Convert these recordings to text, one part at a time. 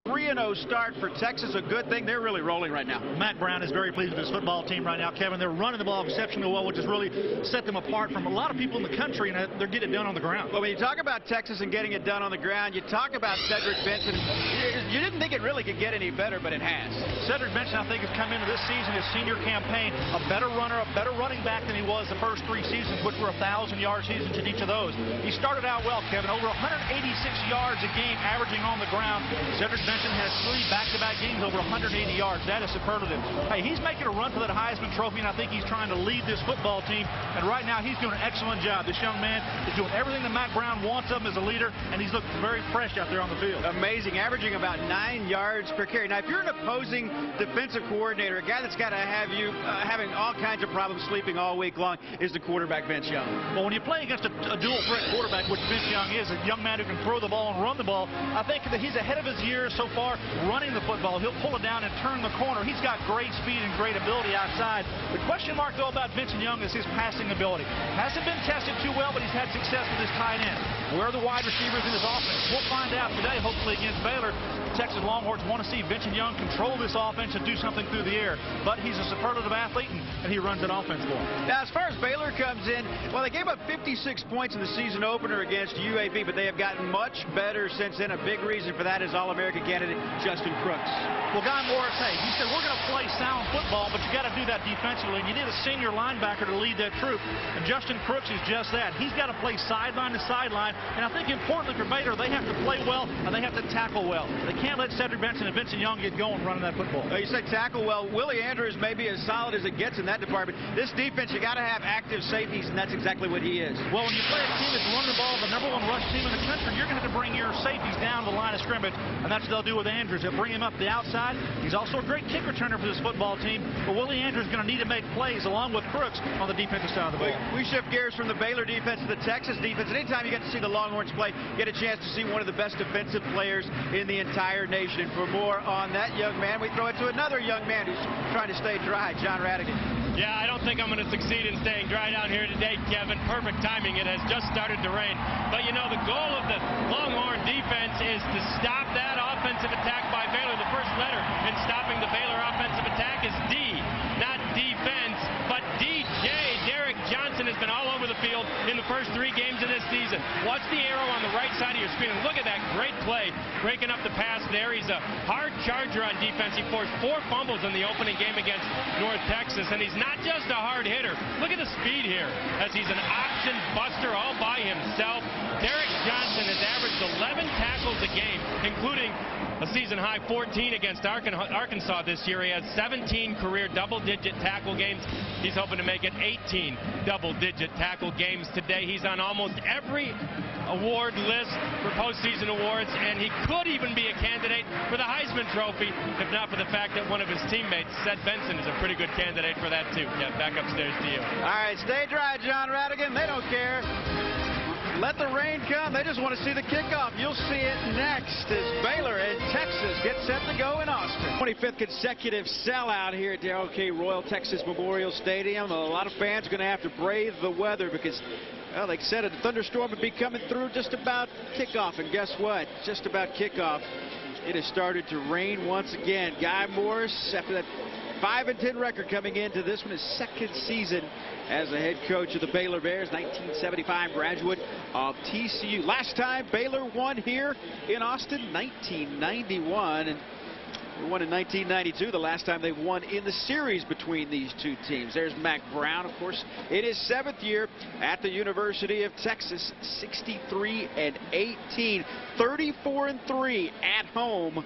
3-0 start for Texas, a good thing. They're really rolling right now. Matt Brown is very pleased with his football team right now, Kevin. They're running the ball exceptionally well, which has really set them apart from a lot of people in the country, and they're getting it done on the ground. Well, when you talk about Texas and getting it done on the ground, you talk about Cedric Benson. You didn't think it really could get any better, but it has. Cedric Benson, I think, has come into this season, his senior campaign, a better runner, a better running back than he was the first 3 seasons, which were 1,000-yard seasons in each of those. He started out well, Kevin, over 186 yards a game averaging on the ground. Cedric Benson has 3 back-to-back games over 180 yards. That is superlative. Hey, he's making a run for that Heisman Trophy, and I think he's trying to lead this football team. And right now, he's doing an excellent job. This young man is doing everything that Matt Brown wants of him as a leader, and he's looking very fresh out there on the field. Amazing, averaging about 9 yards per carry. Now, if you're an opposing defensive coordinator, a guy that's got to have you having all kinds of problems sleeping all week long, is the quarterback, Vince Young. Well, when you play against a dual-threat quarterback, which Vince Young is, a young man who can throw the ball and run the ball, I think that he's ahead of his years so far running the football. He'll pull it down and turn the corner. He's got great speed and great ability outside. The question mark, though, about Vincent Young is his passing ability. Hasn't been tested too well, but he's had success with his tight end. Where are the wide receivers in his offense? We'll find out today, hopefully against Baylor. Texas Longhorns want to see Vincent Young control this offense and do something through the air. But he's a superlative athlete, and he runs that offense for him. Now, as far as Baylor comes in, well, they gave up 56 points in the season opener against UAB, but they have gotten much better since then. A big reason for that is All-American candidate Justin Crooks. Well, Guy Morris, hey, he said, we're going to play sound football, but you got to do that defensively. And you need a senior linebacker to lead that troop. And Justin Crooks is just that. He's got to play sideline to sideline. And I think importantly for Baylor, they have to play well and they have to tackle well. They can't let Cedric Benson and Vincent Young get going running that football. You say tackle well. Willie Andrews may be as solid as it gets in that department. This defense, you got to have active safeties, and that's exactly what he is. Well, when you play a team that's running the ball, the #1 rush team in the country, you're going to have to bring your safeties down to the line of scrimmage, and that's what they'll do with Andrews. They'll bring him up the outside. He's also a great kick returner for this football team, but Willie Andrews is going to need to make plays along with Crooks on the defensive side of the ball. We shift gears from the Baylor defense to the Texas defense. Anytime you get to see the Longhorns play, you get a chance to see one of the best defensive players in the entire nation. And for more on that young man, we throw it to another young man who's trying to stay dry, John Radigan. Yeah, I don't think I'm going to succeed in staying dry down here today, Kevin. Perfect timing. It has just started to rain. But, you know, the goal of the Longhorn defense is to stop that offensive attack by Baylor. The first letter in stopping the Baylor offensive attack is D, not defense, but DJ. Derek Johnson has been all over the field in the first 3 games of this season. Watch the arrow on the right side of your screen. And look at that great play, breaking up the pass there. He's a hard charger on defense. He forced 4 fumbles in the opening game against North Texas, and he's not just a hard hitter. Look at the speed here, as he's an option buster all by himself. Derek Johnson has averaged 11 tackles a game, including a season-high 14 against Arkansas this year. He has 17 career double-digit tackle games. He's hoping to make it 18 double-digit tackle games today. He's on almost every award list for postseason awards, and he could even be a candidate for the Heisman Trophy, if not for the fact that one of his teammates, Ced Benson, is a pretty good candidate for that too. Yeah, back upstairs to you. All right, stay dry, John Radigan. They don't care. Let the rain come. They just want to see the kickoff. You'll see it next as Baylor and Texas get set to go in Austin. 25th consecutive sellout here at Darrell K. Royal Texas Memorial Stadium. A lot of fans are going to have to brave the weather because, well, they said a thunderstorm would be coming through just about kickoff. And guess what? Just about kickoff, it has started to rain once again. Guy Morris, after that 5-10 record coming into this one, his 2nd season as a head coach of the Baylor Bears, 1975 graduate of TCU. Last time Baylor won here in Austin, 1991, and they won in 1992, the last time they won in the series between these 2 teams. There's Mac Brown, of course, in his 7th year at the University of Texas, 63-18, 34-3 at home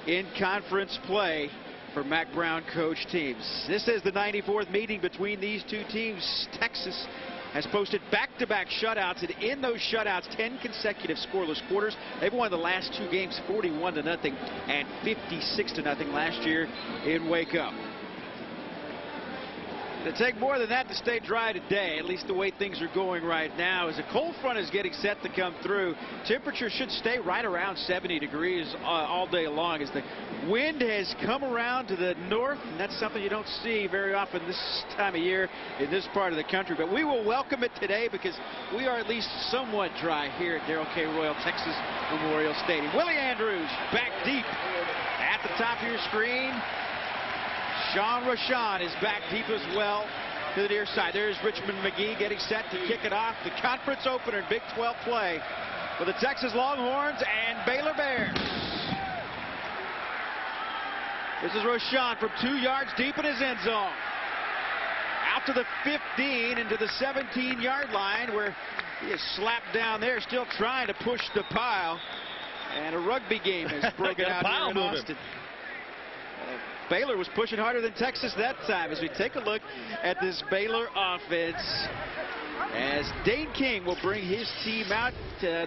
in conference play for Mac Brown coach teams. This is the 94th meeting between these 2 teams. Texas has posted back-to-back shutouts, and in those shutouts, 10 consecutive scoreless quarters. They've won the last 2 games 41-0 and 56-0 last year in Waco. It'll take more than that to stay dry today, at least the way things are going right now, as a cold front is getting set to come through. Temperature should stay right around 70 degrees all day long as the wind has come around to the north, and that's something you don't see very often this time of year in this part of the country. But we will welcome it today because we are at least somewhat dry here at Darrell K. Royal Texas Memorial Stadium. Willie Andrews back deep at the top of your screen. Sean Rashan is back deep as well to the near side. There's Richmond McGee getting set to kick it off. The conference opener in Big 12 play for the Texas Longhorns and Baylor Bears. This is Rashan from 2 yards deep in his end zone. Out to the 15 into the 17-yard line where he is slapped down there, still trying to push the pile. And a rugby game has broken out here in Austin. Baylor was pushing harder than Texas that time as we take a look at this Baylor offense. As Dane King will bring his team out to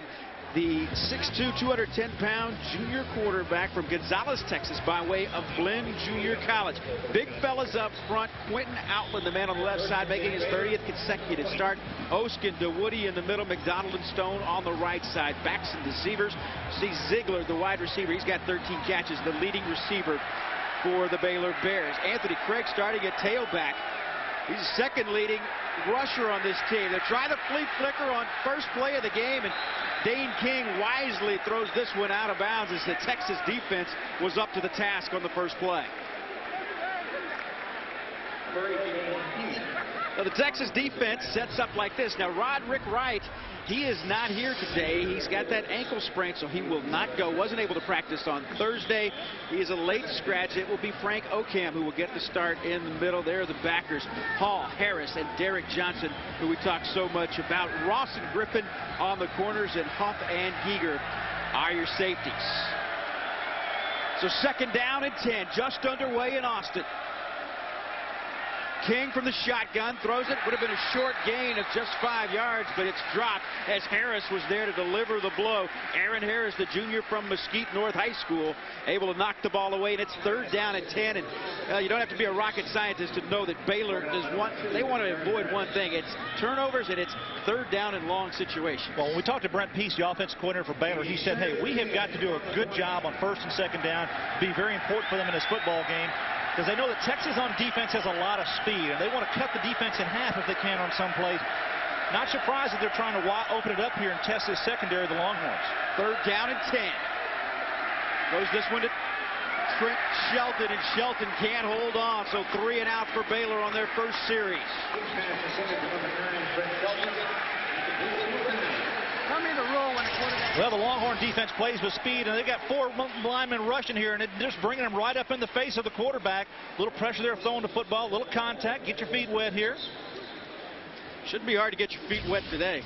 the 6'2", 210-pound junior quarterback from Gonzales, Texas, by way of Glenn Junior College. Big fellas up front. Quentin Outland, the man on the left side, making his 30th consecutive start. Oskin, DeWoody in the middle, McDonald and Stone on the right side. Backs and receivers. See Ziegler, the wide receiver. He's got 13 catches, the leading receiver for the Baylor Bears. Anthony Craig starting at tailback. He's the second leading rusher on this team. They try the flea flicker on first play of the game, and Dane King wisely throws this one out of bounds as the Texas defense was up to the task on the first play. Now the Texas defense sets up like this. Now Roderick Wright, he is not here today. He's got that ankle sprain, so he will not go. Wasn't able to practice on Thursday. He is a late scratch. It will be Frank Ocam who will get the start in the middle. There are the backers, Hall, Harris, and Derek Johnson, who we talk so much about. Ross and Griffin on the corners, and Huff and Giger are your safeties. So second down and 10, just underway in Austin. King from the shotgun throws it. Would have been a short gain of just 5 yards, but it's dropped as Harris was there to deliver the blow. Aaron Harris, the junior from Mesquite North High School, able to knock the ball away, and it's third down and 10. And you don't have to be a rocket scientist to know that Baylor they want to avoid one thing. It's turnovers, and it's third down and long situation. Well, when we talked to Brent Peace, the offensive coordinator for Baylor, he said, hey, we have got to do a good job on first and second down. Be very important for them in this football game, because they know that Texas on defense has a lot of speed, and they want to cut the defense in half if they can on some plays. Not surprised that they're trying to open it up here and test this secondary of the Longhorns. Third down and 10. Goes this one to Trent Shelton, and Shelton can't hold on, so 3 and out for Baylor on their first series. Well, the Longhorn defense plays with speed, and they've got 4 linemen rushing here, and they're just bringing them right up in the face of the quarterback. A little pressure there throwing the football, a little contact. Get your feet wet here. Shouldn't be hard to get your feet wet today.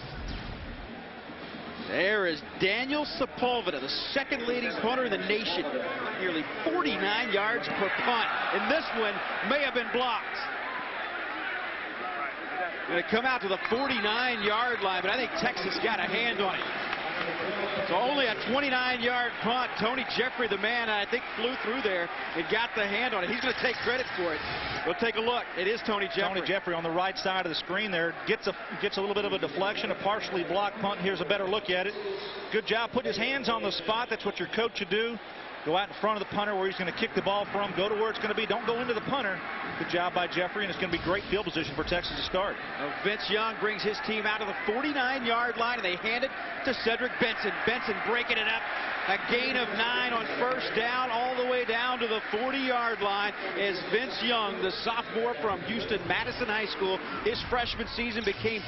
There is Daniel Sepulveda, the second leading punter in the nation. Nearly 49 yards per punt, and this one may have been blocked. Going to come out to the 49-yard line, but I think Texas got a hand on it. So only a 29-yard punt. Tony Jeffrey, the man, I think flew through there and got the hand on it. He's going to take credit for it. We'll take a look. It is Tony Jeffrey. Tony Jeffrey on the right side of the screen there gets a little bit of a deflection, a partially blocked punt. Here's a better look at it. Good job putting his hands on the spot. That's what your coach should do. Go out in front of the punter where he's going to kick the ball from. Go to where it's going to be. Don't go into the punter. Good job by Jeffrey, and it's going to be great field position for Texas to start. Vince Young brings his team out to the 49-yard line, and they hand it to Cedric Benson. Benson breaking it up. A gain of 9 on first down, all the way down to the 40-yard line as Vince Young, the sophomore from Houston-Madison High School, his freshman season became,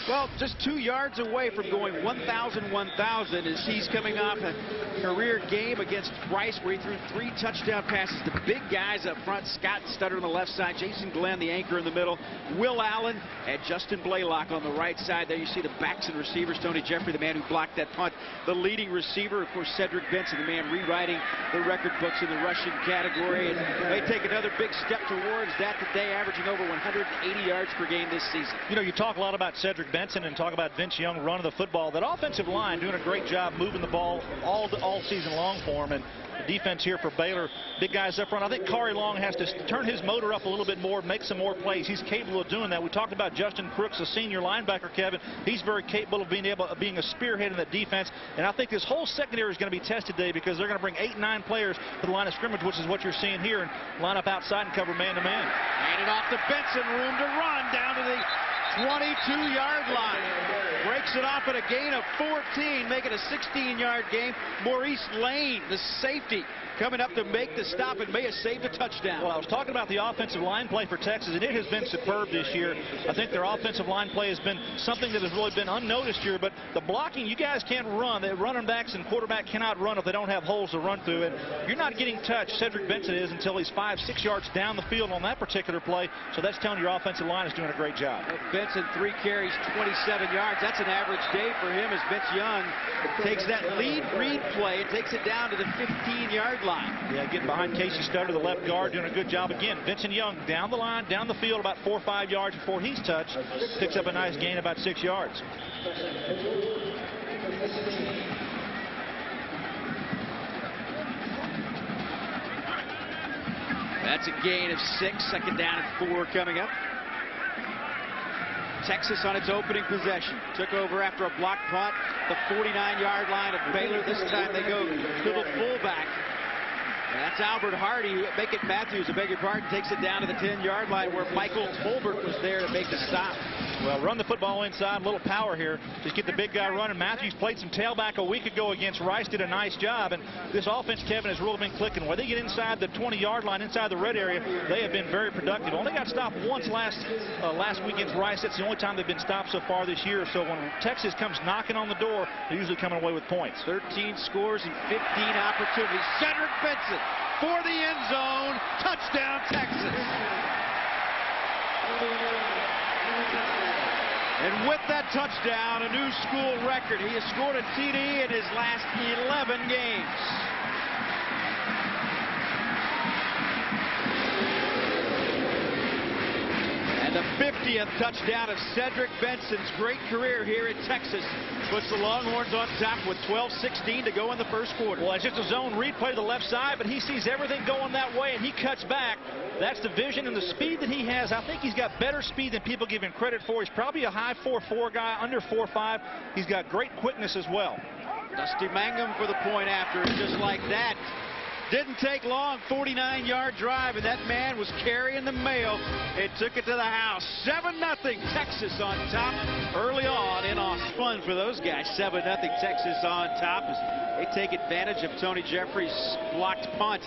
well, just 2 yards away from going 1,000 as he's coming off a career game against Rice where he threw 3 touchdown passes. The big guys up front, Scott Stutter on the left side, Jason Glenn, the anchor in the middle, Will Allen, and Justin Blaylock on the right side. There you see the backs and receivers. Tony Jeffrey, the man who blocked that punt. The leading receiver, of course, Cedric Benson, the man rewriting the record books in the rushing category. And they take another big step towards that today, averaging over 180 yards per game this season. You know, you talk a lot about Cedric Benson and talk about Vince Young running the football. That offensive line doing a great job moving the ball all season long for him. And defense here for Baylor. Big guys up front. I think Kari Long has to turn his motor up a little bit more, make some more plays. He's capable of doing that. We talked about Justin Crooks, a senior linebacker, Kevin. He's very capable of being a spearhead in that defense. And I think this whole secondary is going to be tested today because they're going to bring 8-9 players to the line of scrimmage, which is what you're seeing here, and line up outside and cover man-to-man. Handed off to Benson, room to run down to the 22-yard line. Breaks it off at a gain of 14, making a 16-yard gain. Maurice Lane, the safety, coming up to make the stop and may have saved a touchdown. Well, I was talking about the offensive line play for Texas, and it has been superb this year. I think their offensive line play has been something that has really been unnoticed here, but the blocking, you guys can't run. The running backs and quarterback cannot run if they don't have holes to run through, and you're not getting touched. Cedric Benson is until he's 5-6 yards down the field on that particular play, so that's telling your offensive line is doing a great job. Benson, 3 carries, 27 yards. That's an average day for him as Vince Young takes that lead read play and takes it down to the 15-yard line. Yeah, getting behind Casey Stutter, the left guard, doing a good job again. Vincent Young down the line, down the field about 4 or 5 yards before he's touched. Picks up a nice gain about 6 yards. That's a gain of 6. Second down and 4 coming up. Texas on its opening possession. Took over after a block punt. The 49-yard line of Baylor. This time they go to the fullback. And that's Albert Hardy. Make it Matthews, I beg your pardon, takes it down to the 10-yard line where Michael Tolbert was there to make the stop. Well, run the football inside, a little power here. Just get the big guy running. Matthews played some tailback a week ago against Rice, did a nice job. And this offense, Kevin, has really been clicking. When they get inside the 20-yard line, inside the red area, they have been very productive. Only got stopped once last week against Rice. That's the only time they've been stopped so far this year. So when Texas comes knocking on the door, they're usually coming away with points. 13 scores and 15 opportunities. Cedric Benson for the end zone. Touchdown, Texas. And with that touchdown, a new school record. He has scored a TD in his last 11 games. And the 50th touchdown of Cedric Benson's great career here in Texas puts the Longhorns on top with 12:16 to go in the first quarter. Well, it's just a zone read play to the left side, but he sees everything going that way, and he cuts back. That's the vision and the speed that he has. I think he's got better speed than people give him credit for. He's probably a high 4.4 guy, under 4.5. He's got great quickness as well. Dusty Mangum for the point after, and just like that, didn't take long. 49-yard drive, and that man was carrying the mail. It took it to the house. 7-0 Texas on top early on in Austin. Fun for those guys. 7-0 Texas on top as they take advantage of Tony Jeffrey's blocked punt.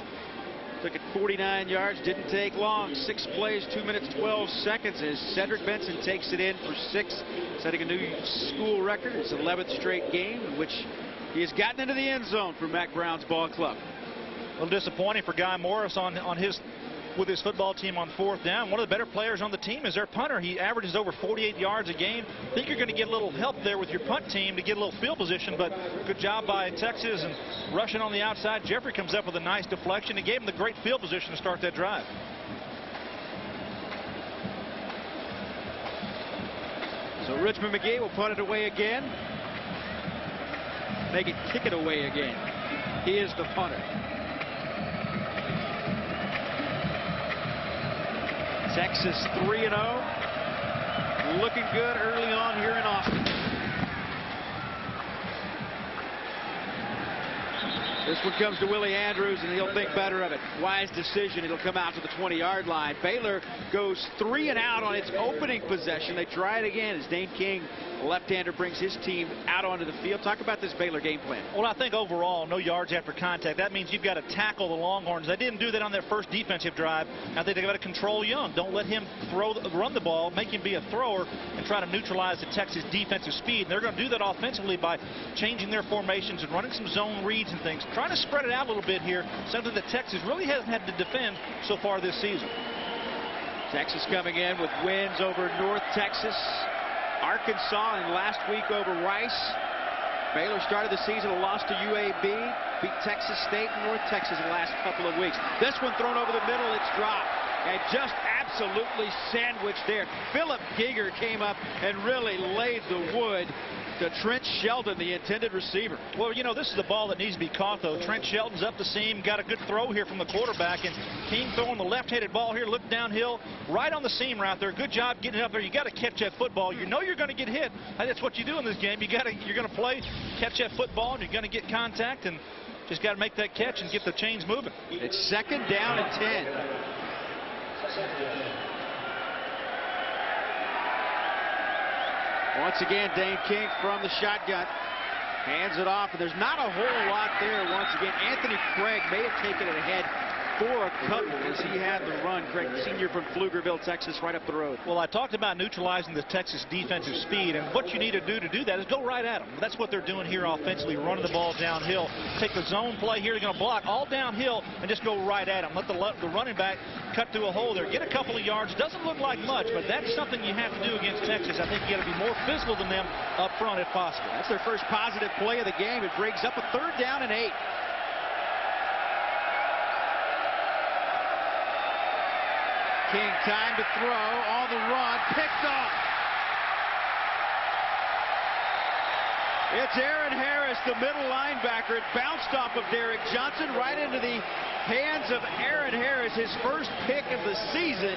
Took it 49 yards, didn't take long. 6 plays, 2 minutes, 12 seconds as Cedric Benson takes it in for 6, setting a new school record. His 11th straight game in which he has gotten into the end zone for Mack Brown's ball club. A little disappointing for Guy Morris with his football team on 4th down. One of the better players on the team is their punter. He averages over 48 yards a game. I think you're going to get a little help there with your punt team to get a little field position, but good job by Texas and rushing on the outside. Jeffrey comes up with a nice deflection and gave him the great field position to start that drive. So Richmond McGee will punt it away again. Make it kick it away again. He is the punter. Texas 3-0. Looking good early on here in Austin. This one comes to Willie Andrews, and he'll think better of it. Wise decision. It'll come out to the 20-yard line. Baylor goes 3 and out on its opening possession. They try it again as Dane King, a left-hander, brings his team out onto the field. Talk about this Baylor game plan. Well, I think overall, no yards after contact. That means you've got to tackle the Longhorns. They didn't do that on their first defensive drive. I think they've got to control Young. Don't let him run the ball, make him be a thrower, and try to neutralize the Texas defensive speed. And they're going to do that offensively by changing their formations and running some zone reads and things. Trying to spread it out a little bit here, something that Texas really hasn't had to defend so far this season. Texas coming in with wins over North Texas, Arkansas, and last week over Rice. Baylor started the season a loss to UAB, beat Texas State and North Texas in the last couple of weeks. This one thrown over the middle, it's dropped. And just absolutely sandwiched there. Philip Giger came up and really laid the wood to Trent Shelton, the intended receiver. Well, you know, this is the ball that needs to be caught, though. Trent Shelton's up the seam, got a good throw here from the quarterback, and King throwing the left-handed ball here, look downhill, right on the seam right there. Good job getting it up there. You got to catch that football. You know you're going to get hit. That's what you do in this game. You're going to play, catch that football, and you're going to get contact, and just got to make that catch and get the chains moving. It's 2nd down and 10. Once again, Dane King from the shotgun. Hands it off, and there's not a whole lot there. Once again, Anthony Craig may have taken it ahead for a couple as he had the run. Craig, senior from Pflugerville, Texas, right up the road. Well, I talked about neutralizing the Texas defensive speed, and what you need to do that is go right at them. That's what they're doing here offensively, running the ball downhill. Take the zone play here. They're going to block all downhill and just go right at them. Let the running back cut through a hole there. Get a couple of yards. Doesn't look like much, but that's something you have to do against Texas. I think you got to be more physical than them up front if possible. That's their first positive play of the game. It brings up a 3rd down and 8. King time to throw on the run, picked off. It's Aaron Harris, the middle linebacker. It bounced off of Derek Johnson right into the hands of Aaron Harris, his first pick of the season.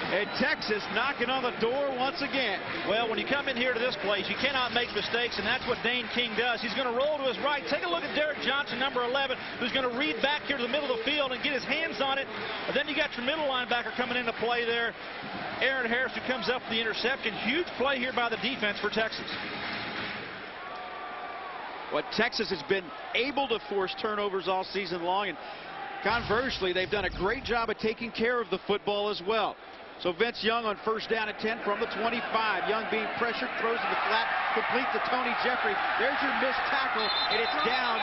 And Texas knocking on the door once again. Well, when you come in here to this place, you cannot make mistakes, and that's what Dane King does. He's going to roll to his right. Take a look at Derek Johnson, number 11, who's going to read back here to the middle of the field and get his hands on it. And then you got your middle linebacker coming into play there, Aaron Harris, who comes up with the interception. Huge play here by the defense for Texas. What Texas has been able to force turnovers all season long, and conversely, they've done a great job of taking care of the football as well. So Vince Young on 1st down and 10 from the 25. Young being pressured, throws in the flat, complete to Tony Jeffrey. There's your missed tackle, and it's down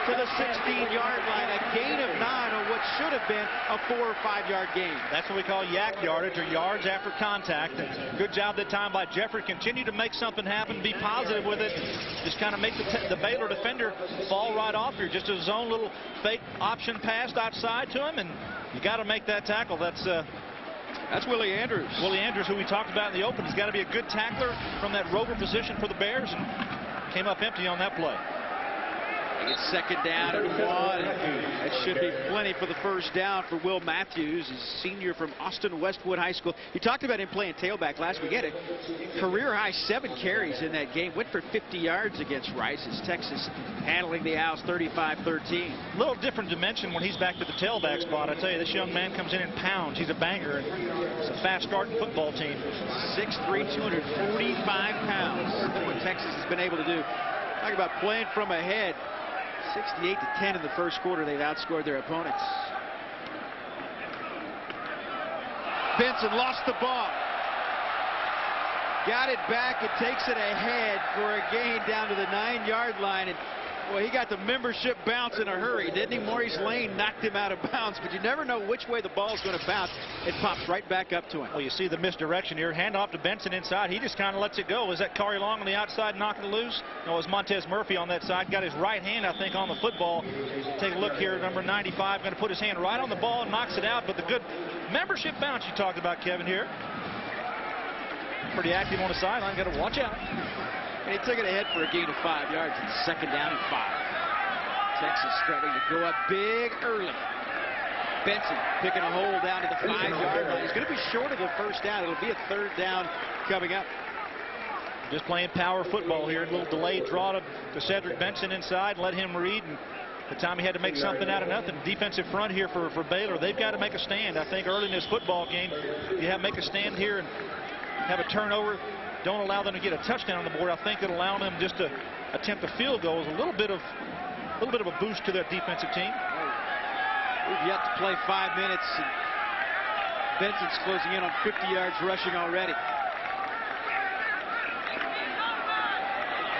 to the 16-yard line. A gain of 9 on what should have been a 4- or 5-yard gain. That's what we call yak yardage, or yards after contact. And good job that time by Jeffrey. Continue to make something happen, be positive with it. Just kind of make the Baylor defender fall right off here. Just his own little fake option pass outside to him, and you got to make that tackle. That's Willie Andrews. Willie Andrews, who we talked about in the open. He's got to be a good tackler from that rover position for the Bears, and came up empty on that play. It's 2nd down and 1. That should be plenty for the 1st down for Will Matthews. He's a senior from Austin Westwood High School. You talked about him playing tailback last week. He had a career-high 7 carries in that game. Went for 50 yards against Rice as Texas handling the Owls 35-13. A little different dimension when he's back to the tailback spot. I tell you, this young man comes in pounds. He's a banger, and it's a fast-starting football team. 6'3", 245 pounds. That's what Texas has been able to do. Talk about playing from ahead. 68-10 in the 1st quarter. They've outscored their opponents. Benson lost the ball. Got it back and takes it ahead for a gain down to the 9-yard line. And well, he got the membership bounce in a hurry, didn't he? Maurice Lane knocked him out of bounds, but you never know which way the ball's going to bounce. It pops right back up to him. Well, you see the misdirection here. Hand off to Benson inside. He just kind of lets it go. Was that Kari Long on the outside knocking it loose? No, it was Montez Murphy on that side. Got his right hand, I think, on the football. Take a look here. Number 95 going to put his hand right on the ball and knocks it out. But the good membership bounce you talked about, Kevin, here. Pretty active on the sideline. Got to watch out. And he took it ahead for a gain of 5 yards. It's 2nd down and 5. Texas starting to go up big early. Benson picking a hole down to the 5-yard line. He's going to be short of the 1st down. It'll be a 3rd down coming up. Just playing power football here. A little delayed draw to Cedric Benson inside. Let him read. And the time he had to make something out of nothing. Defensive front here for Baylor. They've got to make a stand. I think early in this football game, you have to make a stand here and have a turnover. Don't allow them to get a touchdown on the board. I think it'll allow them just to attempt a field goal is a little bit of a boost to their defensive team. We've yet to play 5 minutes. And Benson's closing in on 50 yards rushing already.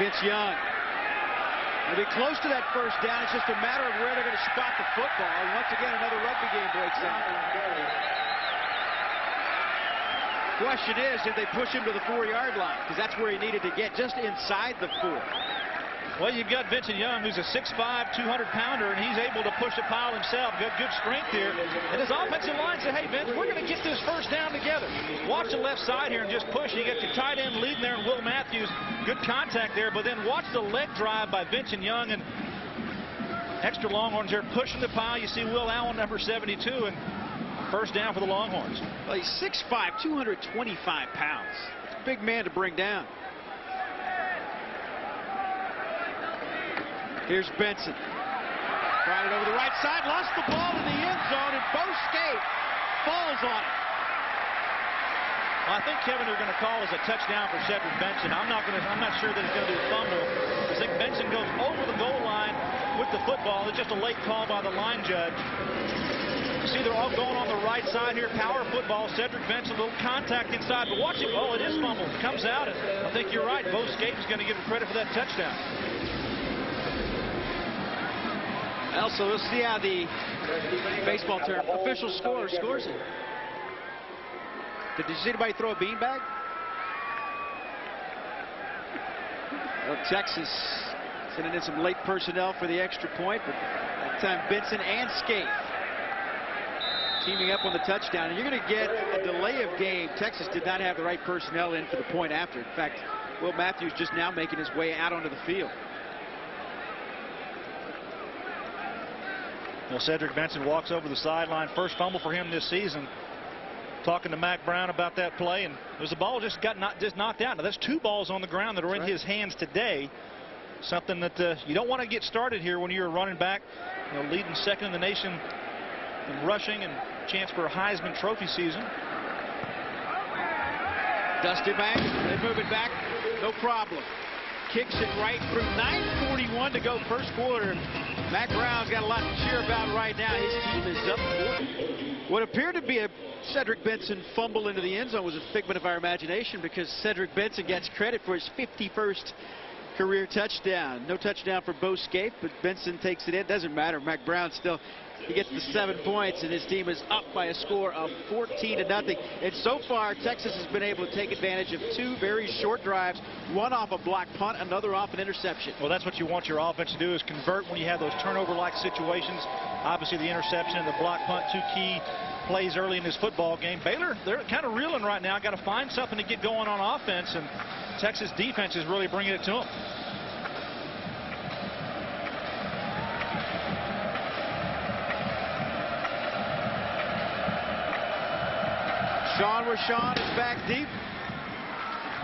Vince Young. They'll be close to that 1st down. It's just a matter of where they're going to spot the football. And once again, another rugby game breaks out. Question is, did they push him to the 4-yard line? Because that's where he needed to get, just inside the 4. Well, you've got Benson Young, who's a 6'5", 200-pounder, and he's able to push a pile himself. Got good strength here. And his offensive line said, hey, Vince, we're going to get this first down together. Watch the left side here and just push. You get your tight end leading there, and Will Matthews. Good contact there, but then watch the leg drive by Benson Young, and extra Longhorns there pushing the pile. You see Will Allen, number 72, and first down for the Longhorns. Well, he's 6'5", 225 pounds. Big man to bring down. Here's Benson. Tried it over the right side, lost the ball in the end zone, and Bo Skate falls on it. Well, I think, Kevin, they're going to call as a touchdown for Cedric Benson. I'm not sure that it's going to be a fumble. I think Benson goes over the goal line with the football. It's just a late call by the line judge. You see they're all going on the right side here. Power football. Cedric Benson, a little contact inside. But watch it. Oh, it is fumbled. Comes out. And I think you're right. Bo Skate is going to give him credit for that touchdown. Also, we'll see how the baseball term official scorer scores it. Did you see anybody throw a beanbag? Well, Texas sending in some late personnel for the extra point, but that time Benson and Skate teaming up on the touchdown. And you're going to get a delay of game. Texas did not have the right personnel in for the point after. In fact, Will Matthews just now making his way out onto the field. Well, Cedric Benson walks over the sideline. First fumble for him this season. Talking to Mac Brown about that play, and there's a ball just knocked out. Now that's 2 balls on the ground that are in his hands today. Something that you don't want to get started here when you're a running back, leading second in the nation in rushing and chance for a Heisman Trophy season. Dusty back, they move it back, no problem. Kicks it right through. 9:41 to go first quarter. Mac Brown's got a lot to cheer about right now. His team is up 40. What appeared to be a Cedric Benson fumble into the end zone was a figment of our imagination, because Cedric Benson gets credit for his 51st career touchdown. No touchdown for Bo Skate, but Benson takes it in. Doesn't matter. Mac Brown still, he gets the 7 points, and his team is up by a score of 14-0. And so far, Texas has been able to take advantage of 2 very short drives, one off a block punt, another off an interception. Well, that's what you want your offense to do, is convert when you have those turnover-like situations. Obviously, the interception and the block punt, 2 key plays early in this football game. Baylor, they're kind of reeling right now. Got to find something to get going on offense, and Texas defense is really bringing it to them. Sean is back deep,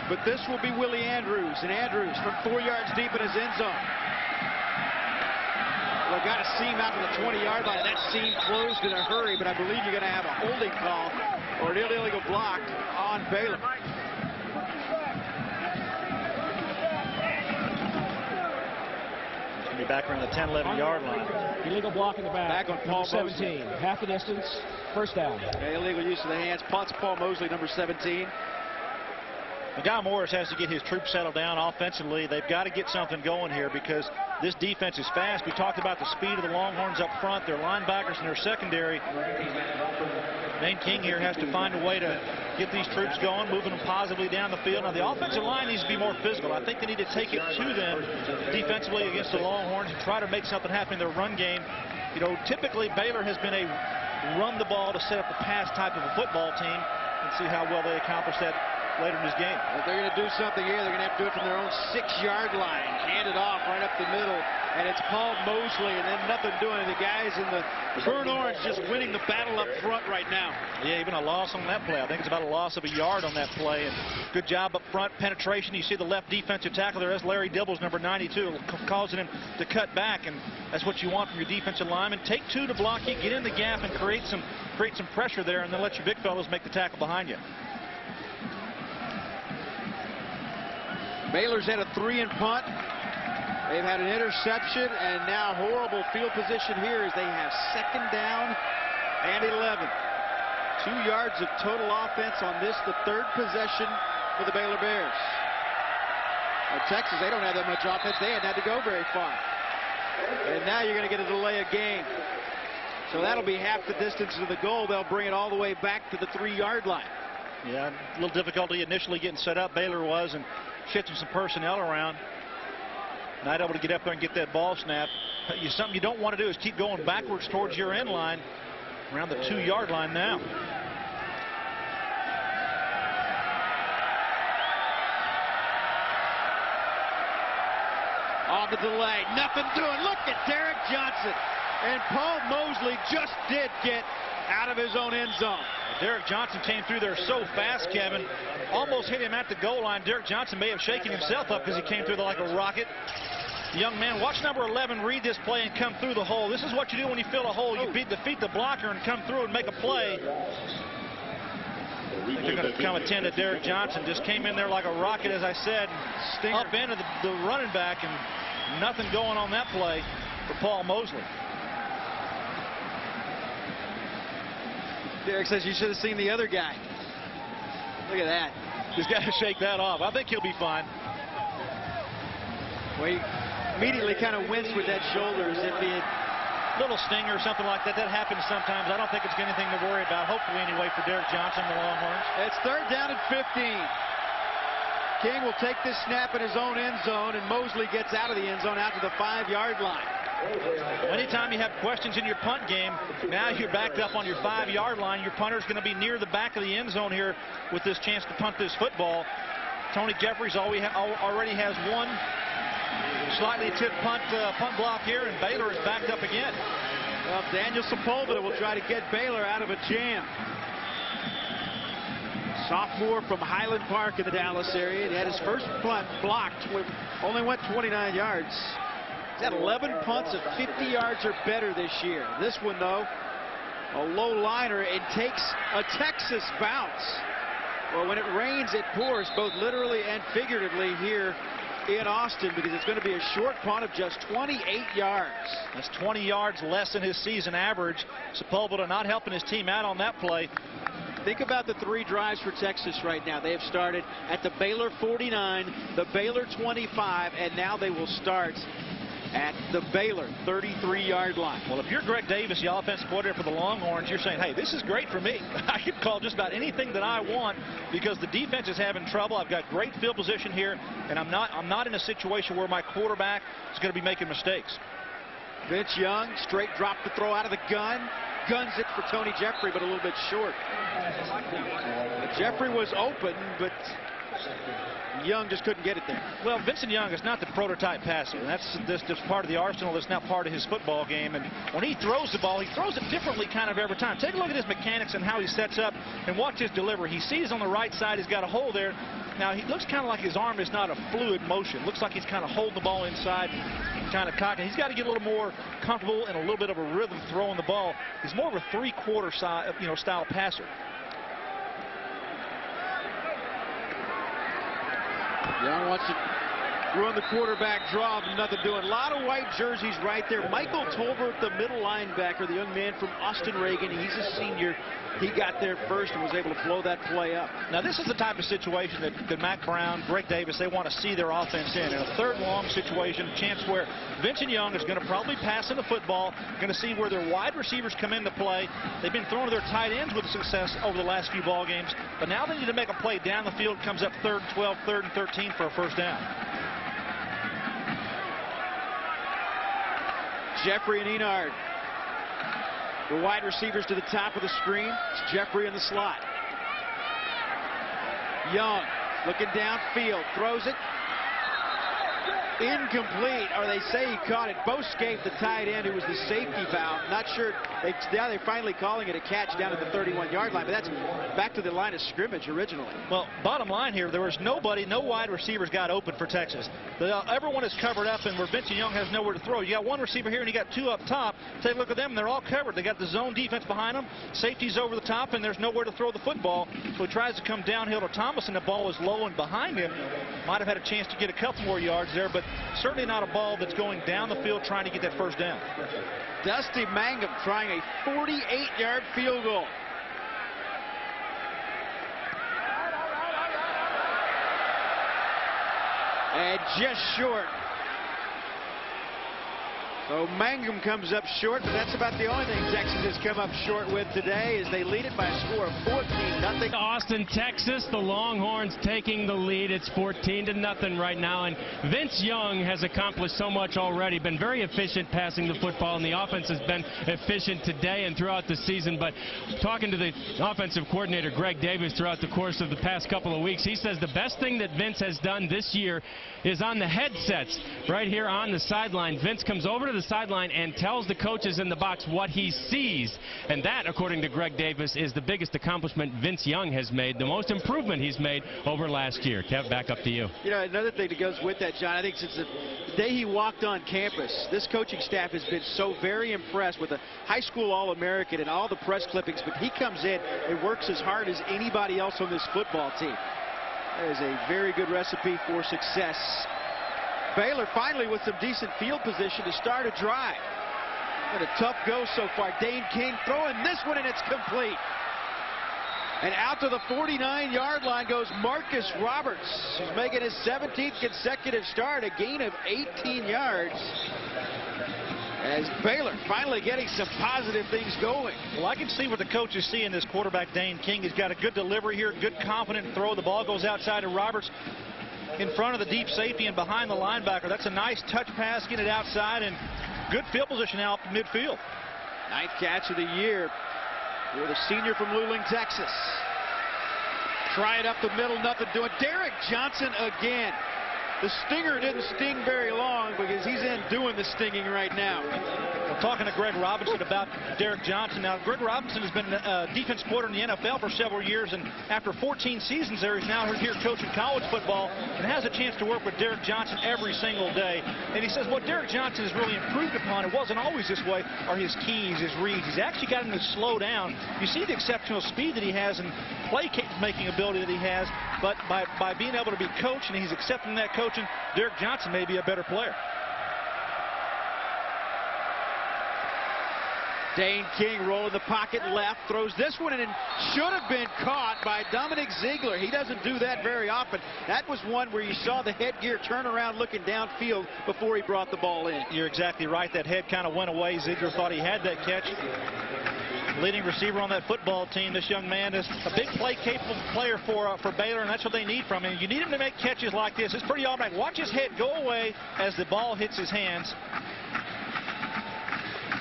but this will be Willie Andrews, and Andrews from 4 yards deep in his end zone. Well, got a seam out to the 20-yard line. That seam closed in a hurry, but I believe you're going to have a holding call or an illegal block on Baylor. He's going to be back around the 10, 11-yard line. Illegal block in the back. Back on Paul 17. Mosley. Half the distance. First down. Illegal use of the hands. Punts Paul Mosley, number 17. Guy Morris has to get his troops settled down offensively. They've got to get something going here, because this defense is fast. We talked about the speed of the Longhorns up front, their linebackers and their secondary. Dane King here has to find a way to get these troops going, moving them positively down the field. Now, the offensive line needs to be more physical. I think they need to take it to them defensively against the Longhorns and try to make something happen in their run game. Typically Baylor has been a run the ball to set up the pass type of a football team, and see how well they accomplish that later in this game. If they're going to do something here, they're going to have to do it from their own 6-yard line. Hand it off right up the middle, and it's Paul Mosley, and then nothing doing. The guys in the burnt orange just winning the battle up front right now. Yeah, even a loss on that play. I think it's about a loss of a yard on that play. And good job up front, penetration. You see the left defensive tackle there. That's Larry Dibbles, number 92, causing him to cut back, and that's what you want from your defensive lineman. Take 2 to block you, get in the gap, and create some pressure there, and then let your big fellows make the tackle behind you. Baylor's had a 3-and punt. They've had an interception, and now horrible field position here as they have 2nd down and 11. 2 yards of total offense on this, the 3rd possession for the Baylor Bears. Well, Texas, they don't have that much offense. They hadn't had to go very far. And now you're going to get a delay of game. So that'll be half the distance to the goal. They'll bring it all the way back to the 3-yard line. Yeah, a little difficulty initially getting set up, Baylor was, and shifting some personnel around. not able to get up there and get that ball snap. Something you don't want to do is keep going backwards towards your end line, around the 2-yard line now. On the delay, nothing doing. Look at Derek Johnson. And Paul Mosley just did get out of his own end zone. Derek Johnson came through there so fast, Kevin. Almost hit him at the goal line. Derek Johnson may have shaken himself up because he came through there like a rocket. Young man, watch number 11 read this play and come through the hole. This is what you do when you fill a hole. You defeat the blocker and come through and make a play. They're going to come attend to Derek Johnson. Just came in there like a rocket, as I said. Up into the running back, and nothing going on that play for Paul Mosley. Derek says you should have seen the other guy. Look at that. He's got to shake that off. I think he'll be fine. Well, he immediately kind of winced with that shoulder as if he had little stinger or something like that. That happens sometimes. I don't think it's anything to worry about, hopefully anyway, for Derek Johnson, the Longhorns. It's 3rd down and 15. King will take this snap in his own end zone, and Mosley gets out of the end zone out to the 5-yard line. Anytime you have questions in your punt game, now you're backed up on your 5-yard line. Your punter's going to be near the back of the end zone here with this chance to punt this football. Tony Jeffries already has one slightly tipped punt block here, and Baylor is backed up again. Well, Daniel Sepulveda will try to get Baylor out of a jam. Sophomore from Highland Park in the Dallas area. He had his first punt blocked, only went 29 yards. He's had 11 punts of 50 yards or better this year. This one, though, a low liner, and takes a Texas bounce. Well, when it rains, it pours, both literally and figuratively here in Austin, because it's going to be a short punt of just 28 yards. That's 20 yards less than his season average. Sepulveda not helping his team out on that play. Think about the 3 drives for Texas right now. They have started at the Baylor 49, the Baylor 25, and now they will start at the Baylor 33-yard line. Well, if you're Greg Davis, the offensive coordinator for the Longhorns, you're saying, hey, this is great for me. I can call just about anything that I want because the defense is having trouble. I've got great field position here, and I'm not in a situation where my quarterback is going to be making mistakes. Vince Young, straight drop to throw out of the gun. Guns it for Tony Jeffrey, but a little bit short. Jeffrey was open, but Young just couldn't get it there. Well, Vincent Young is not the prototype passer. That's just part of the arsenal. That's not part of his football game. And when he throws the ball, he throws it differently kind of every time. Take a look at his mechanics and how he sets up, and watch his delivery. He sees on the right side he's got a hole there. Now, he looks kind of like his arm is not a fluid motion. Looks like he's kind of holding the ball inside, kind of cocky. He's got to get a little more comfortable and a little bit of a rhythm throwing the ball. He's more of a three-quarter style passer. Young wants to run the quarterback draw, nothing doing. A lot of white jerseys right there. Michael Tolbert, the middle linebacker, the young man from Austin Reagan. He's a senior. He got there first and was able to blow that play up. Now, this is the type of situation that Mack Brown, Greg Davis, they want to see their offense in. In a third long situation, a chance where Vincent Young is going to probably pass in the football, going to see where their wide receivers come into play. They've been throwing to their tight ends with success over the last few ball games, but now they need to make a play down the field. Comes up 3rd and 12, 3rd and 13 for a first down. Jeffrey and Enard, the wide receivers to the top of the screen. It's Jeffrey in the slot. Young looking downfield, throws it. Incomplete, or they say he caught it. Boscape, the tight end, who was the safety valve. Not sure. Now they're finally calling it a catch down at the 31-yard line, but that's back to the line of scrimmage originally. Well, bottom line here, there was nobody, no wide receivers got open for Texas. Everyone is covered up, and where Vincent Young has nowhere to throw. You got one receiver here, and you got 2 up top. Take a look at them, they're all covered. They got the zone defense behind them. Safety's over the top, and there's nowhere to throw the football. So he tries to come downhill to Thomas, and the ball is low and behind him. Might have had a chance to get a couple more yards there, but certainly not a ball that's going down the field trying to get that first down. Dusty Mangum trying a 48-yard field goal. And just short. So Mangum comes up short, but that's about the only thing Texas has come up short with today, as they lead it by a score of 14-0. Austin, Texas, the Longhorns taking the lead. It's 14-0 right now, and Vince Young has accomplished so much already. Been very efficient passing the football, and the offense has been efficient today and throughout the season. But talking to the offensive coordinator, Greg Davis, throughout the course of the past couple of weeks, he says the best thing that Vince has done this year is on the headsets right here on the sideline. Vince comes over to the sideline and tells the coaches in the box what he sees, and that, according to Greg Davis, is the biggest accomplishment Vince Young has made, the most improvement he's made over last year. Kev, back up to you. You know, another thing that goes with that, John, I think since the day he walked on campus, this coaching staff has been so very impressed with a high school All-American and all the press clippings, but he comes in and works as hard as anybody else on this football team. That is a very good recipe for success. Baylor finally with some decent field position to start a drive. Been a tough go so far. Dane King throwing this one, and it's complete. And out to the 49-yard line goes Marcus Roberts, who's making his 17th consecutive start, a gain of 18 yards. As Baylor finally getting some positive things going. Well, I can see what the coaches see in this quarterback, Dane King. He's got a good delivery here, good confident throw. The ball goes outside to Roberts in front of the deep safety and behind the linebacker. That's a nice touch pass, get it outside, and good field position out midfield. Ninth catch of the year for the senior from Luling, Texas. Try it up the middle, nothing doing. Derek Johnson again. The stinger didn't sting very long because he's in doing the stinging right now. I'm talking to Greg Robinson about Derek Johnson. Now, Greg Robinson has been a defense coordinator in the NFL for several years, and after 14 seasons there, he's now here coaching college football and has a chance to work with Derek Johnson every single day. And he says what Derek Johnson has really improved upon, it wasn't always this way, are his keys, his reads. He's actually got him to slow down. You see the exceptional speed that he has and play-making ability that he has, but by being able to be coached and he's accepting that coaching, Derek Johnson may be a better player. Dane King rolling the pocket left, throws this one in, and should have been caught by Dominic Ziegler. He doesn't do that very often. That was one where you saw the headgear turn around looking downfield before he brought the ball in. You're exactly right. That head kind of went away. Ziegler thought he had that catch. Leading receiver on that football team, this young man is a big play-capable player for Baylor, and that's what they need from him. You need him to make catches like this. It's pretty automatic. Watch his head go away as the ball hits his hands.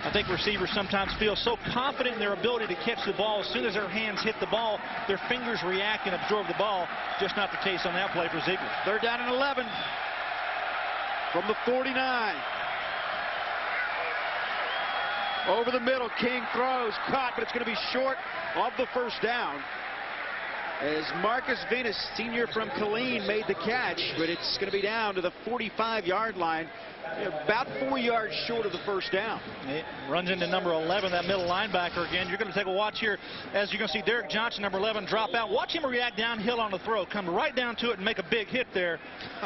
I think receivers sometimes feel so confident in their ability to catch the ball. As soon as their hands hit the ball, their fingers react and absorb the ball. Just not the case on that play for Ziegler. Third down and 11 from the 49. Over the middle, King throws, caught, but it's going to be short of the first down. As Marcus Venus, senior from Killeen, made the catch, but it's going to be down to the 45-yard line, about 4 yards short of the first down. It runs into number 11, that middle linebacker again. You're going to take a watch here as you're going to see Derek Johnson, number 11, drop out. Watch him react downhill on the throw, come right down to it and make a big hit there.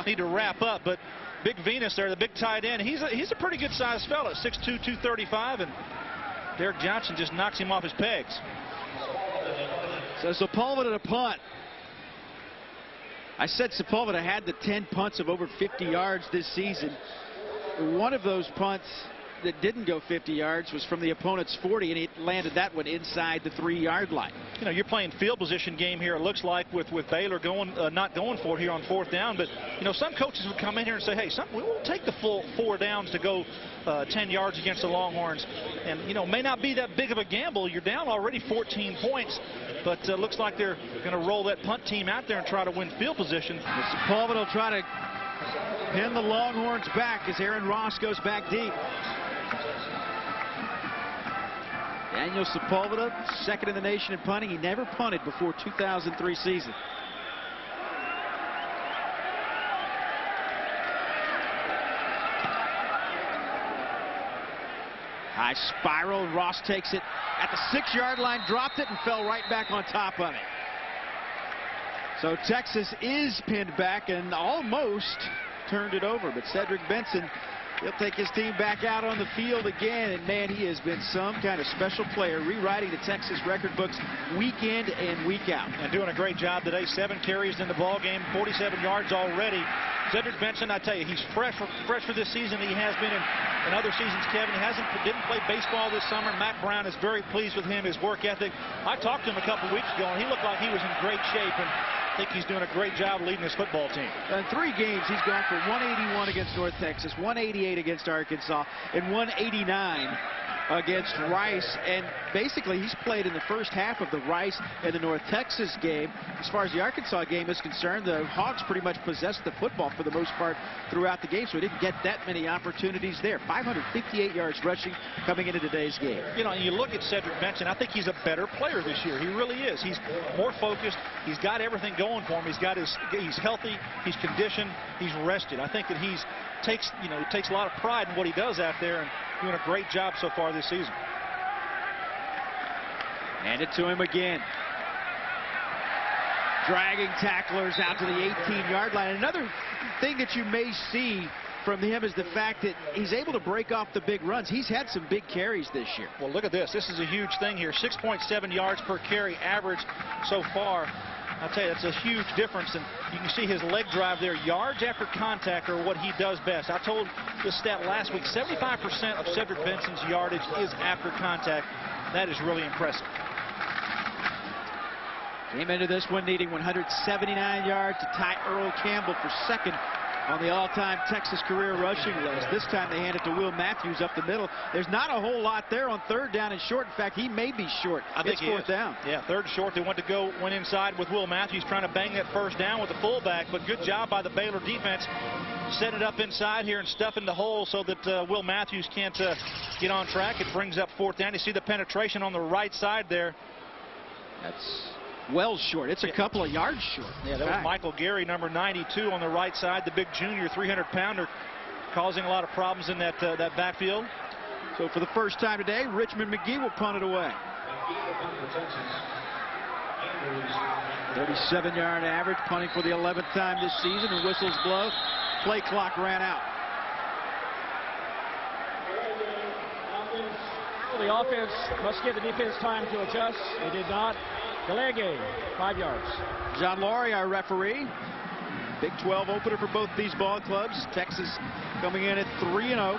Need to wrap up, but Big Venus there, the big tight end. He's a pretty good-sized fella, 6'2", 235, and Derek Johnson just knocks him off his pegs. So Sepulveda to punt. I said Sepulveda had the 10 punts of over 50 yards this season. One of those punts that didn't go 50 yards was from the opponent's 40, and he landed that one inside the 3-yard line. You know, you're playing field position game here, it looks like, with Baylor going not going for it here on 4th down. But, you know, some coaches would come in here and say, hey, we won't take the full 4 downs to go 10 yards against the Longhorns. And, you know, may not be that big of a gamble. You're down already 14 points. But looks like they're going to roll that punt team out there and try to win field position. Sepulveda will try to pin the Longhorns back as Aaron Ross goes back deep. Daniel Sepulveda, second in the nation in punting. He never punted before 2003 season. High spiral. Ross takes it at the 6-yard line, dropped it, and fell right back on top of it. So Texas is pinned back and almost turned it over, but Cedric Benson, he'll take his team back out on the field again, and man, he has been some kind of special player, rewriting the Texas record books week in and week out. And doing a great job today. 7 carries in the ball game, 47 yards already. Cedric Benson, I tell you, he's fresh for this season. He has been in in other seasons, Kevin. He didn't play baseball this summer. Mac Brown is very pleased with him, his work ethic. I talked to him a couple weeks ago, and he looked like he was in great shape. And I think he's doing a great job leading his football team. In 3 games, he's gone for 181 against North Texas, 188 against Arkansas, and 189 against Rice. And basically, he's played in the first half of the Rice and the North Texas game. As far as the Arkansas game is concerned, the Hogs pretty much possessed the football for the most part throughout the game, so he didn't get that many opportunities there. 558 yards rushing coming into today's game. You know, you look at Cedric Benson, I think he's a better player this year. He really is. He's more focused. He's got everything going for him. He's healthy. He's conditioned. He's rested. I think that he takes a lot of pride in what he does out there and doing a great job so far this season. Hand it to him again. Dragging tacklers out to the 18-yard line. Another thing that you may see from him is the fact that he's able to break off the big runs. He's had some big carries this year. Well, look at this. This is a huge thing here. 6.7 yards per carry average so far. I'll tell you, that's a huge difference, and you can see his leg drive there. Yards after contact are what he does best. I told this stat last week, 75% of Cedric Benson's yardage is after contact. That is really impressive. Came into this one needing 179 yards to tie Earl Campbell for second on the all-time Texas career rushing list. This time they hand it to Will Matthews up the middle. There's not a whole lot there on 3rd down and short. In fact, he may be short. I think it's 4th down. Yeah, 3rd and short. They went inside with Will Matthews trying to bang that 1st down with the fullback, but good job by the Baylor defense. Set it up inside here and stuffing the hole so that Will Matthews can't get on track. It brings up 4th down. You see the penetration on the right side there. That's well short. It's a couple of yards short. Yeah, that was Michael Gary, number 92 on the right side, the big junior 300-pounder, causing a lot of problems in that backfield. So for the first time today, Richmond McGee will punt it away. 37-yard average, punting for the 11th time this season, and whistles blow. Play clock ran out. The offense must give the defense time to adjust. They did not. Delay game, 5 yards. John Laurie, our referee. Big 12 opener for both these ball clubs. Texas coming in at 3-0.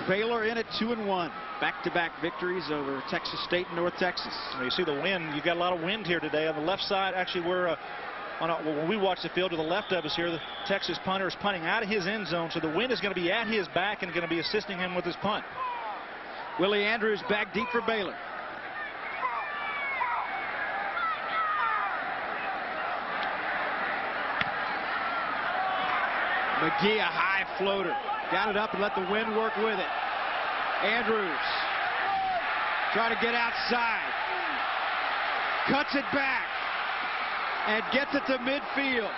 Baylor in at 2-1. Back-to-back victories over Texas State and North Texas. Well, you see the wind. You've got a lot of wind here today. On the left side, actually, when we watch the field to the left of us here, the Texas punter is punting out of his end zone, so the wind is going to be at his back and going to be assisting him with his punt. Willie Andrews back deep for Baylor. McGee, a high floater. Got it up and let the wind work with it. Andrews trying to get outside. Cuts it back and gets it to midfield.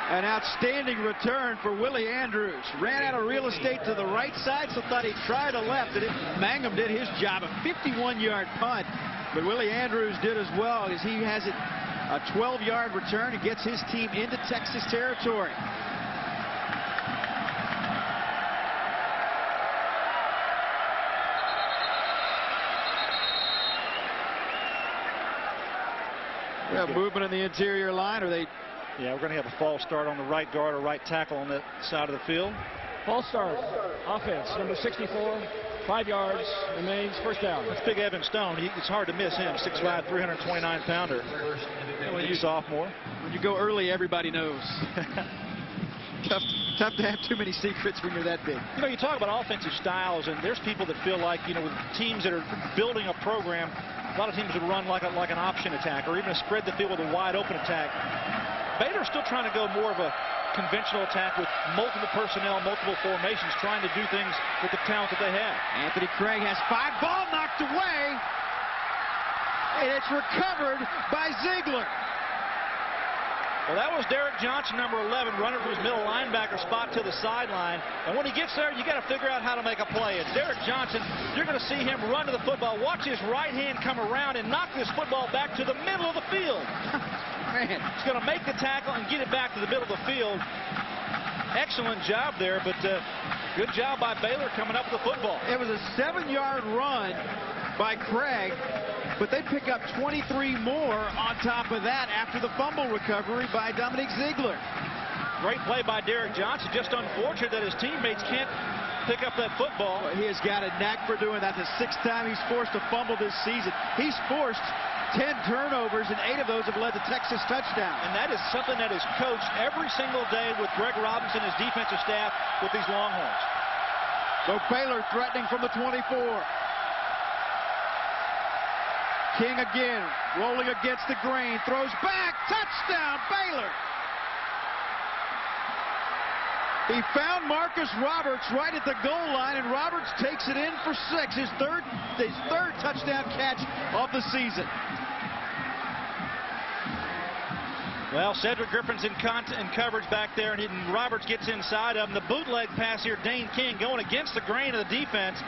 An outstanding return for Willie Andrews. Ran out of real estate to the right side, so thought he'd try to left. And Mangum did his job, a 51-yard punt. But Willie Andrews did as well, as he has it a 12-yard return and gets his team into Texas territory. We have movement in the interior line. Are they? Yeah, we're going to have a false start on the right guard or right tackle on that side of the field. False start. Offense, number 64. 5 yards remains, 1st down. That's big Evan Stone. It's hard to miss him. 6'5", 329-pounder. Sophomore. When you go early, everybody knows. Tough to have too many secrets when you're that big. You know, you talk about offensive styles, and there's people that feel like, with teams that are building a program, a lot of teams would run like an option attack or even a spread the field with a wide open attack. Baylor's still trying to go more of a conventional attack with multiple personnel, multiple formations, trying to do things with the talent that they have. Anthony Craig has 5. Ball knocked away, and it's recovered by Ziegler. Well, that was Derek Johnson, number 11, running from his middle linebacker spot to the sideline. And when he gets there, you got to figure out how to make a play. And Derek Johnson, you're going to see him run to the football, watch his right hand come around and knock this football back to the middle of the field. Man, he's going to make the tackle and get it back to the middle of the field. Excellent job there, but good job by Baylor coming up with the football. It was a 7-yard run by Craig, but they pick up 23 more on top of that after the fumble recovery by Dominic Ziegler. Great play by Derek Johnson. Just unfortunate that his teammates can't pick up that football. Well, he has got a knack for doing that. The 6th time he's forced a fumble this season. He's forced 10 turnovers, and 8 of those have led to Texas touchdowns. And that is something that is coached every single day with Greg Robinson, his defensive staff, with these Longhorns. So Baylor threatening from the 24. King again, rolling against the grain, throws back, touchdown, Baylor! He found Marcus Roberts right at the goal line, and Roberts takes it in for 6, his third touchdown catch of the season. Well, Cedric Griffin's in coverage back there, and Roberts gets inside of him. The bootleg pass here, Dane King going against the grain of the defense,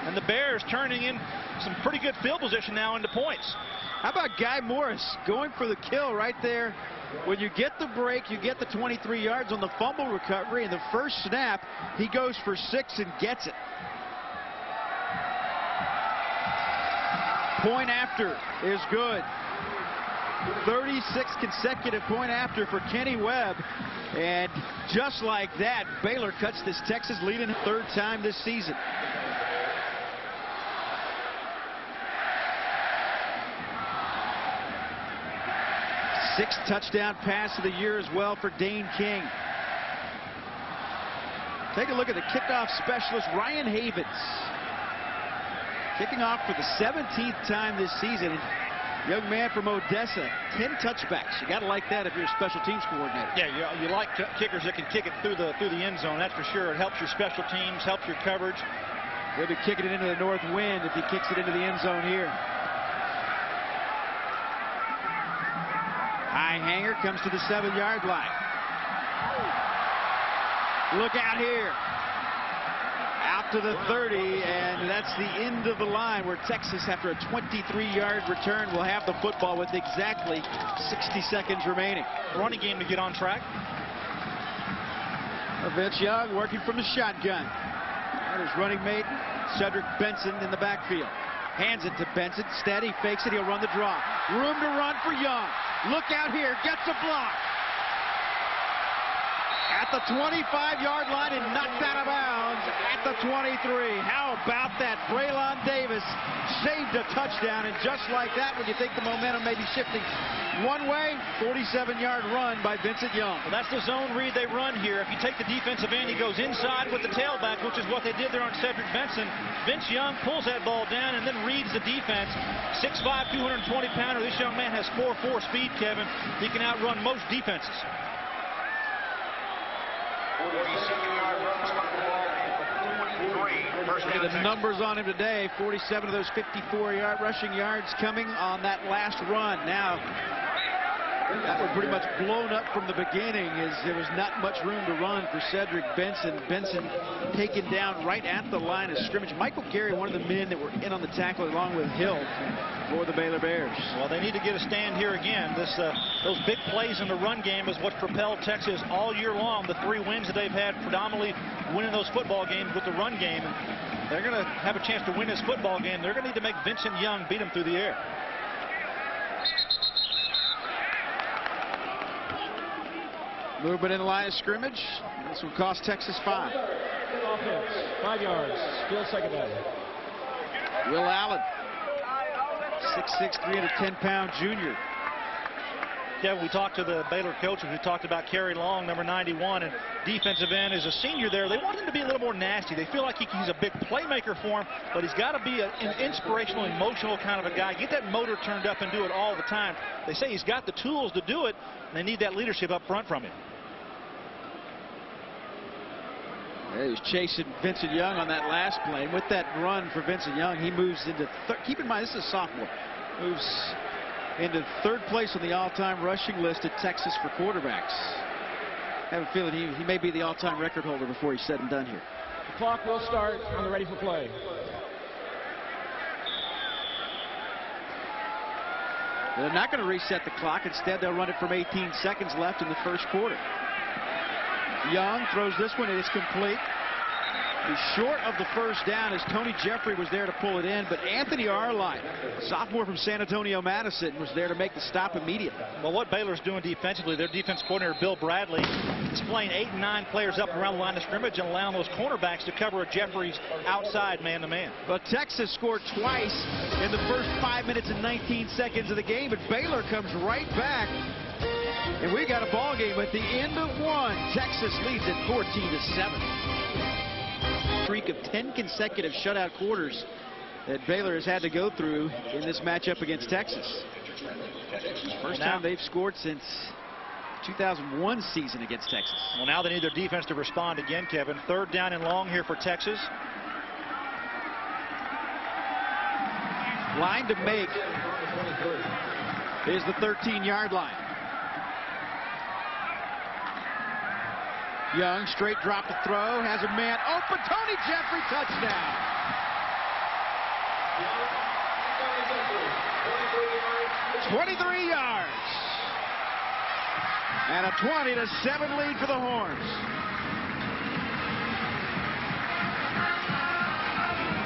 and the Bears turning in some pretty good field position now into points. How about Guy Morris going for the kill right there? When you get the break, you get the 23 yards on the fumble recovery, and the first snap, he goes for 6 and gets it. Point after is good. 36 consecutive point after for Kenny Webb. And just like that, Baylor cuts this Texas lead in the 3rd time this season. Sixth touchdown pass of the year as well for Dane King. Take a look at the kickoff specialist, Ryan Havens. Kicking off for the 17th time this season. Young man from Odessa, 10 touchbacks. You got to like that if you're a special teams coordinator. Yeah, you like kickers that can kick it through the end zone. That's for sure. It helps your special teams, helps your coverage. He'll be kicking it into the north wind if he kicks it into the end zone here. High hanger comes to the 7-yard line. Look out here. Out to the 30, and that's the end of the line where Texas, after a 23-yard return, will have the football with exactly 60 seconds remaining. Running game to get on track. Vince Young working from the shotgun. And his running mate, Cedric Benson, in the backfield. Hands it to Benson. Steady, fakes it. He'll run the draw. Room to run for Young. Look out here. Gets a block. At the 25-yard line and knocked out of bounds at the 23. How about that? Braylon Davis saved a touchdown, and just like that, when you think the momentum may be shifting one way, 47-yard run by Vincent Young. Well, that's the zone read they run here. If you take the defensive end, he goes inside with the tailback, which is what they did there on Cedric Benson. Vince Young pulls that ball down and then reads the defense. 6'5", 220-pounder. This young man has 4.4 speed, Kevin. He can outrun most defenses. 47-yard runs by the ball. The numbers on him today, 47 of those 54 rushing yards coming on that last run. Now, that was pretty much blown up from the beginning, as there was not much room to run for Cedric Benson. Benson taken down right at the line of scrimmage. Michael Gary, one of the men that were in on the tackle along with Hill for the Baylor Bears. Well, they need to get a stand here again. Those big plays in the run game is what's propelled Texas all year long. The 3 wins that they've had, predominantly winning those football games with the run game. And they're going to have a chance to win this football game. They're going to need to make Vincent Young beat them through the air. Movement in the line of scrimmage. This will cost Texas 5. Offense, 5 yards. Still second down. Will Allen, 6'6", 310-pound junior. Kevin, we talked to the Baylor coaches. We talked about Kerry Long, number 91, and defensive end is a senior there. They want him to be a little more nasty. They feel like he's a big playmaker for him, but he's got to be an inspirational, emotional kind of a guy. Get that motor turned up and do it all the time. They say he's got the tools to do it, and they need that leadership up front from him. He's chasing Vincent Young on that last play. With that run for Vincent Young, he moves into keep in mind, this is a sophomore. Moves into 3rd place on the all-time rushing list at Texas for quarterbacks. I have a feeling he may be the all-time record holder before he's said and done here. The clock will start on the ready for play. They're not going to reset the clock. Instead, they'll run it from 18 seconds left in the 1st quarter. Young throws this one. It is complete. He's short of the first down as Tony Jeffrey was there to pull it in, but Anthony Arline, sophomore from San Antonio Madison, was there to make the stop immediately. Well, what Baylor's doing defensively, their defense coordinator Bill Bradley displaying 8 and 9 players up around the line of scrimmage and allowing those cornerbacks to cover Jeffrey's outside man-to-man. But Texas scored twice in the first 5 minutes and 19 seconds of the game, but Baylor comes right back. And we got a ball game at the end of one. Texas leads it 14-7. Streak of 10 consecutive shutout quarters that Baylor has had to go through in this matchup against Texas. First time they've scored since 2001 season against Texas. Well, now they need their defense to respond again, Kevin. 3rd down and long here for Texas. Line to make is the 13-yard line. Young, straight drop to throw, has a man open. Tony Jeffrey, touchdown. $23 yards. And a 20-7 lead for the Horns.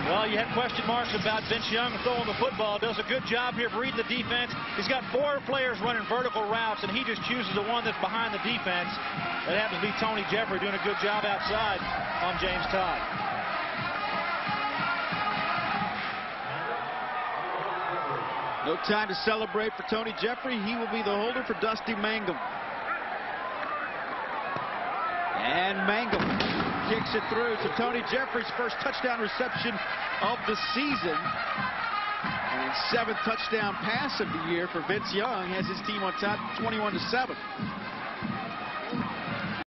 Well, you had question marks about Vince Young throwing the football. Does a good job here of reading the defense. He's got 4 players running vertical routes, and he just chooses the one that's behind the defense. That happens to be Tony Jeffrey doing a good job outside on James Todd. No time to celebrate for Tony Jeffrey. He will be the holder for Dusty Mangum. And Mangum kicks it through to Tony Jeffrey's first touchdown reception of the season. And 7th touchdown pass of the year for Vince Young, has his team on top 21-7.